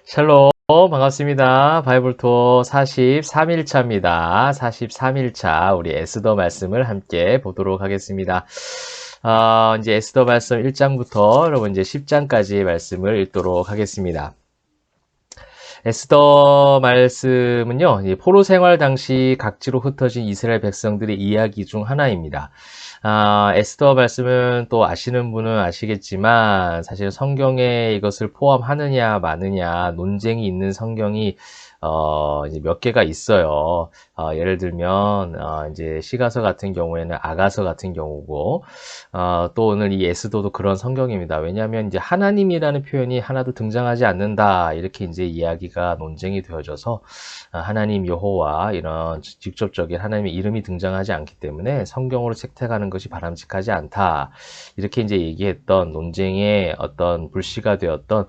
샬롬, 반갑습니다. 바이블 투어 43일차입니다. 43일차 우리 에스더 말씀을 함께 보도록 하겠습니다. 이제 에스더 말씀 1장부터 여러분 이제 10장까지 말씀을 읽도록 하겠습니다. 에스더 말씀은요, 포로 생활 당시 각지로 흩어진 이스라엘 백성들의 이야기 중 하나입니다. 에스더 말씀은 또 아시는 분은 아시겠지만 사실 성경에 이것을 포함하느냐 마느냐 논쟁이 있는 성경이 이제 몇 개가 있어요. 예를 들면 이제 시가서 같은 경우에는 아가서 같은 경우고 또 오늘 이 에스더도 그런 성경입니다. 왜냐하면 이제 하나님이라는 표현이 하나도 등장하지 않는다 이렇게 이제 이야기가 논쟁이 되어져서 하나님 여호와 이런 직접적인 하나님의 이름이 등장하지 않기 때문에 성경으로 채택하는 것이 바람직하지 않다 이렇게 이제 얘기했던 논쟁의 어떤 불씨가 되었던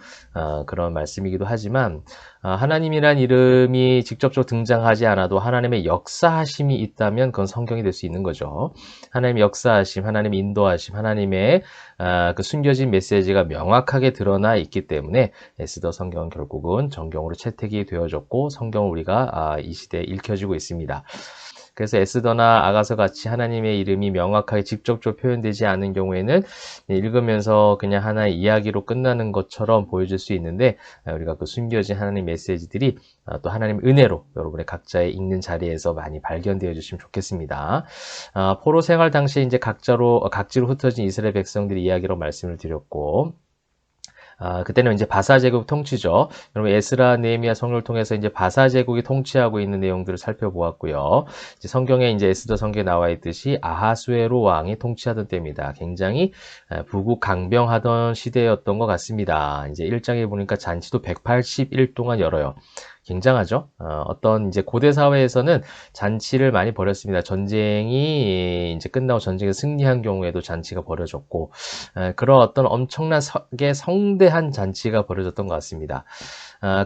그런 말씀이기도 하지만 하나님이란 이름이 직접적으로 등장하지 않아도 하나님의 역사하심이 있다면 그건 성경이 될 수 있는 거죠. 하나님의 역사하심, 하나님의 인도하심, 하나님의 그 숨겨진 메시지가 명확하게 드러나 있기 때문에 에스더 성경은 결국은 정경으로 채택이 되어졌고 성경을 우리가 이 시대에 읽혀지고 있습니다. 그래서 에스더나 아가서 같이 하나님의 이름이 명확하게 직접적으로 표현되지 않은 경우에는 읽으면서 그냥 하나의 이야기로 끝나는 것처럼 보여질 수 있는데 우리가 그 숨겨진 하나님 메시지들이 또 하나님의 은혜로 여러분의 각자의 읽는 자리에서 많이 발견되어 주시면 좋겠습니다. 포로 생활 당시에 이제 각지로 흩어진 이스라엘 백성들의 이야기로 말씀을 드렸고 그때는 이제 바사 제국 통치죠. 여러분 에스라, 느헤미야 성경을 통해서 이제 바사 제국이 통치하고 있는 내용들을 살펴보았고요. 이제 성경에 이제 에스더 성경에 나와 있듯이 아하수에로 왕이 통치하던 때입니다. 굉장히 부국강병하던 시대였던 것 같습니다. 이제 1장에 보니까 잔치도 180일 동안 열어요. 굉장하죠. 어떤 이제 고대 사회에서는 잔치를 많이 벌였습니다. 전쟁이 이제 끝나고 전쟁에 승리한 경우에도 잔치가 벌어졌고 그런 어떤 엄청나게 성대한 잔치가 벌어졌던 것 같습니다.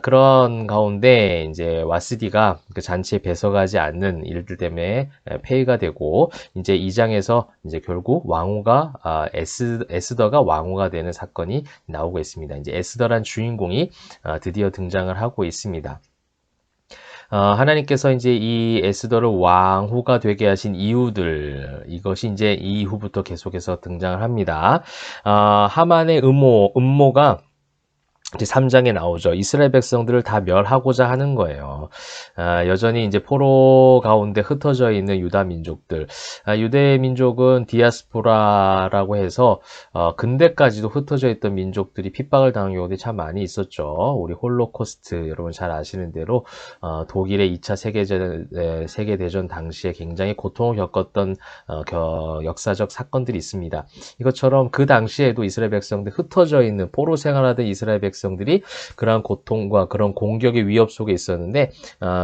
그런 가운데 이제 와스디가 그 잔치에 배석하지 않는 일들 때문에 폐위가 되고 이제 2장에서 이제 결국 왕후가 에스더가 왕후가 되는 사건이 나오고 있습니다. 이제 에스더란 주인공이 드디어 등장을 하고 있습니다. 하나님께서 이제 이 에스더를 왕후가 되게 하신 이유들, 이것이 이제 이후부터 계속해서 등장을 합니다. 하만의 음모가 이제 3장에 나오죠. 이스라엘 백성들을 다 멸하고자 하는 거예요. 여전히 이제 포로 가운데 흩어져 있는 유다 민족들. 유대 민족은 디아스포라라고 해서 근대까지도 흩어져 있던 민족들이 핍박을 당한 경우들이 참 많이 있었죠. 우리 홀로코스트 여러분 잘 아시는 대로 독일의 2차 세계대전 당시에 굉장히 고통을 겪었던 역사적 사건들이 있습니다. 이것처럼 그 당시에도 이스라엘 백성들 흩어져 있는 포로 생활하던 이스라엘 백성들이 그러한 고통과 그런 공격의 위협 속에 있었는데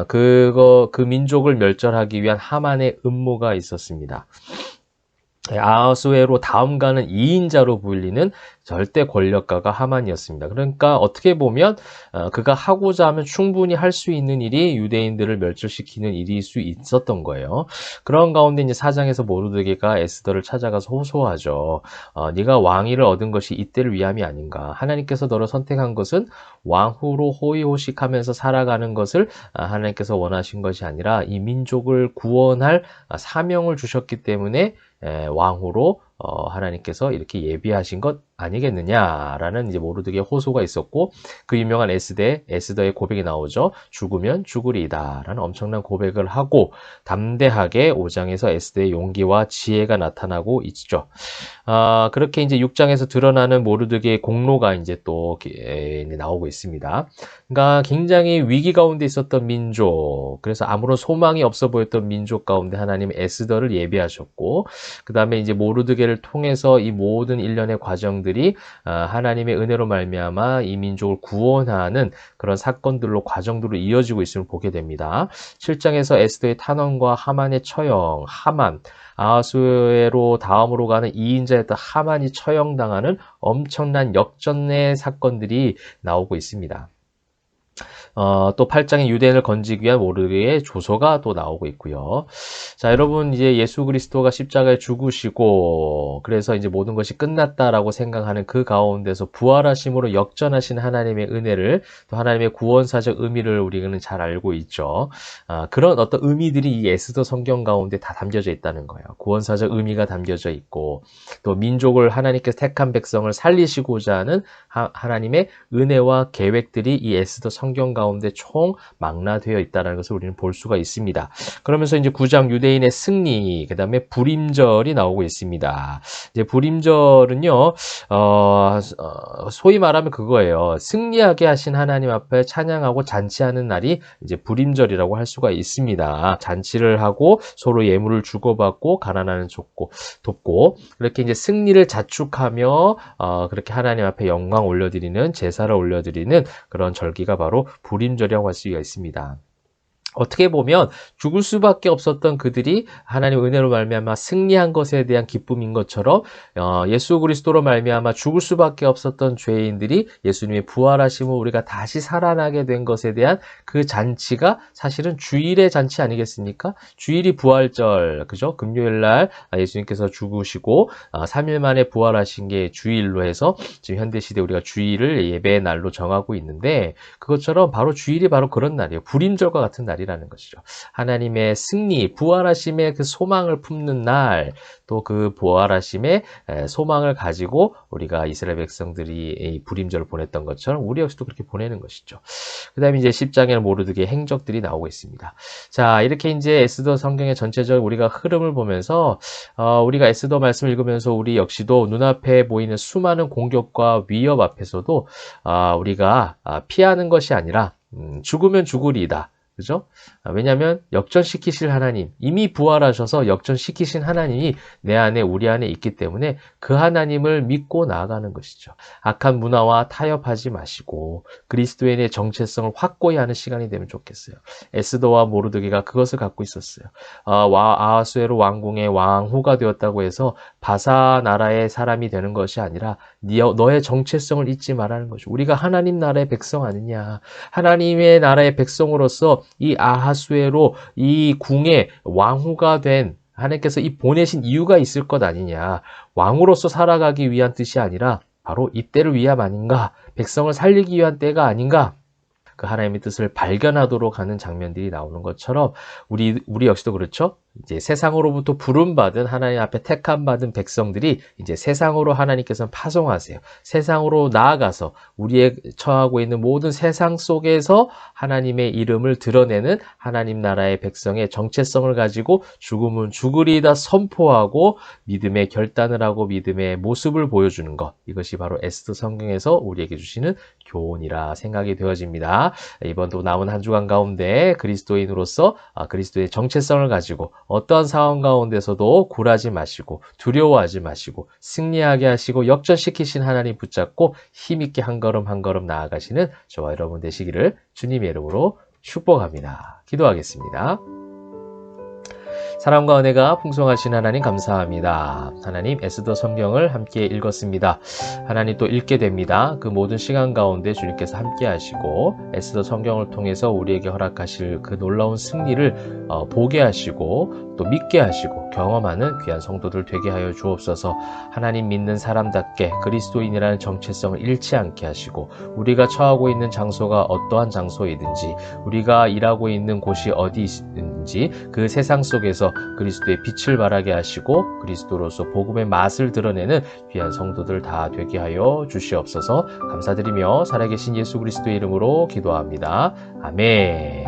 그 민족을 멸절하기 위한 하만의 음모가 있었습니다. 아하수에로 다음 가는 2인자로 불리는 절대 권력가가 하만이었습니다. 그러니까 어떻게 보면 그가 하고자 하면 충분히 할 수 있는 일이 유대인들을 멸절시키는 일일 수 있었던 거예요. 그런 가운데 이제 4장에서 모르드게가 에스더를 찾아가서 호소하죠. 네가 왕위를 얻은 것이 이때를 위함이 아닌가. 하나님께서 너를 선택한 것은 왕후로 호의호식하면서 살아가는 것을 하나님께서 원하신 것이 아니라 이 민족을 구원할 사명을 주셨기 때문에 왕후로 하나님께서 이렇게 예비하신 것 아니겠느냐라는 이제 모르드게 호소가 있었고 그 유명한 에스더의 고백이 나오죠. 죽으면 죽으리이다라는 엄청난 고백을 하고 담대하게 5장에서 에스더의 용기와 지혜가 나타나고 있죠. 그렇게 이제 6장에서 드러나는 모르드게의 공로가 이제 또 나오고 있습니다. 그러니까 굉장히 위기 가운데 있었던 민족, 그래서 아무런 소망이 없어 보였던 민족 가운데 하나님 에스더를 예비하셨고 그 다음에 이제 모르드게를 통해서 이 모든 일련의 과정들이 하나님의 은혜로 말미암아 이 민족을 구원하는 그런 사건들로 과정들로 이어지고 있음을 보게 됩니다. 7장에서 에스더의 탄원과 하만의 처형, 아하수에로 다음으로 가는 2인자였던 하만이 처형당하는 엄청난 역전의 사건들이 나오고 있습니다. 또 8장에 유대인을 건지기 위한 모르드게의 조서가 또 나오고 있고요. 자, 여러분 이제 예수 그리스도가 십자가에 죽으시고 그래서 이제 모든 것이 끝났다라고 생각하는 그 가운데서 부활하심으로 역전하신 하나님의 은혜를 또 하나님의 구원사적 의미를 우리는 잘 알고 있죠. 그런 어떤 의미들이 이 에스더 성경 가운데 다 담겨져 있다는 거예요. 구원사적 의미가 담겨져 있고 또 민족을 하나님께서 택한 백성을 살리시고자 하는 하나님의 은혜와 계획들이 이 에스더 성경 가운데 총 망라되어 있다는 것을 우리는 볼 수가 있습니다. 그러면서 이제 9장 유대인의 승리, 그 다음에 불임절이 나오고 있습니다. 이제 불임절은요, 소위 말하면 그거예요. 승리하게 하신 하나님 앞에 찬양하고 잔치하는 날이 이제 불임절이라고 할 수가 있습니다. 잔치를 하고 서로 예물을 주고받고 가난하는 돕고 그렇게 이제 승리를 자축하며 그렇게 하나님 앞에 영광 올려드리는 제사를 올려드리는 그런 절기가 바로 불임절이라고 할 수가 있습니다. 어떻게 보면 죽을 수밖에 없었던 그들이 하나님의 은혜로 말미암아 승리한 것에 대한 기쁨인 것처럼 예수 그리스도로 말미암아 죽을 수밖에 없었던 죄인들이 예수님의 부활하심으로 우리가 다시 살아나게 된 것에 대한 그 잔치가 사실은 주일의 잔치 아니겠습니까? 주일이 부활절, 그죠? 금요일 날 예수님께서 죽으시고 3일 만에 부활하신 게 주일로 해서 지금 현대 시대 우리가 주일을 예배의 날로 정하고 있는데 그것처럼 바로 주일이 바로 그런 날이에요. 불임절과 같은 날이라는 것이죠. 하나님의 승리, 부활하심의 그 소망을 품는 날, 또 그 부활하심의 소망을 가지고 우리가 이스라엘 백성들이 이 불임절을 보냈던 것처럼 우리 역시도 그렇게 보내는 것이죠. 그 다음에 이제 10장에는 모르드게의 행적들이 나오고 있습니다. 자, 이렇게 이제 에스더 성경의 전체적 우리가 흐름을 보면서 우리가 에스더 말씀을 읽으면서 우리 역시도 눈앞에 보이는 수많은 공격과 위협 앞에서도 우리가 피하는 것이 아니라 죽으면 죽으리이다. 그죠? 왜냐하면 역전시키실 하나님, 이미 부활하셔서 역전시키신 하나님이 내 안에 우리 안에 있기 때문에 그 하나님을 믿고 나아가는 것이죠. 악한 문화와 타협하지 마시고 그리스도인의 정체성을 확고히 하는 시간이 되면 좋겠어요. 에스더와 모르드게가 그것을 갖고 있었어요. 아하수에로 왕궁의 왕후가 되었다고 해서 바사 나라의 사람이 되는 것이 아니라 너의 정체성을 잊지 말라는 것이죠. 우리가 하나님 나라의 백성 아니냐. 하나님의 나라의 백성으로서 이 아하수에로 이 궁의 왕후가 된 하나님께서 이 보내신 이유가 있을 것 아니냐. 왕으로서 살아가기 위한 뜻이 아니라 바로 이때를 위함 아닌가. 백성을 살리기 위한 때가 아닌가. 그 하나님의 뜻을 발견하도록 하는 장면들이 나오는 것처럼 우리 역시도 그렇죠. 이제 세상으로부터 부름받은 하나님 앞에 택함 받은 백성들이 이제 세상으로 하나님께서는 파송하세요. 세상으로 나아가서 우리의 처하고 있는 모든 세상 속에서 하나님의 이름을 드러내는 하나님 나라의 백성의 정체성을 가지고 죽음은 죽으리다 선포하고 믿음의 결단을 하고 믿음의 모습을 보여주는 것. 이것이 바로 에스더 성경에서 우리에게 주시는 교훈이라 생각이 되어집니다. 이번도 남은 한 주간 가운데 그리스도인으로서 그리스도의 정체성을 가지고 어떠한 상황 가운데서도 굴하지 마시고 두려워하지 마시고 승리하게 하시고 역전시키신 하나님 붙잡고 힘있게 한 걸음 한 걸음 나아가시는 저와 여러분 되시기를 주님의 이름으로 축복합니다. 기도하겠습니다. 사랑과 은혜가 풍성하신 하나님 감사합니다. 하나님 에스더 성경을 함께 읽었습니다. 하나님 또 읽게 됩니다. 그 모든 시간 가운데 주님께서 함께 하시고 에스더 성경을 통해서 우리에게 허락하실 그 놀라운 승리를 보게 하시고 또 믿게 하시고 경험하는 귀한 성도들 되게 하여 주옵소서. 하나님 믿는 사람답게 그리스도인이라는 정체성을 잃지 않게 하시고 우리가 처하고 있는 장소가 어떠한 장소이든지 우리가 일하고 있는 곳이 어디든지 그 세상 속에서 그리스도의 빛을 발하게 하시고 그리스도로서 복음의 맛을 드러내는 귀한 성도들 다 되게 하여 주시옵소서. 감사드리며 살아계신 예수 그리스도의 이름으로 기도합니다. 아멘.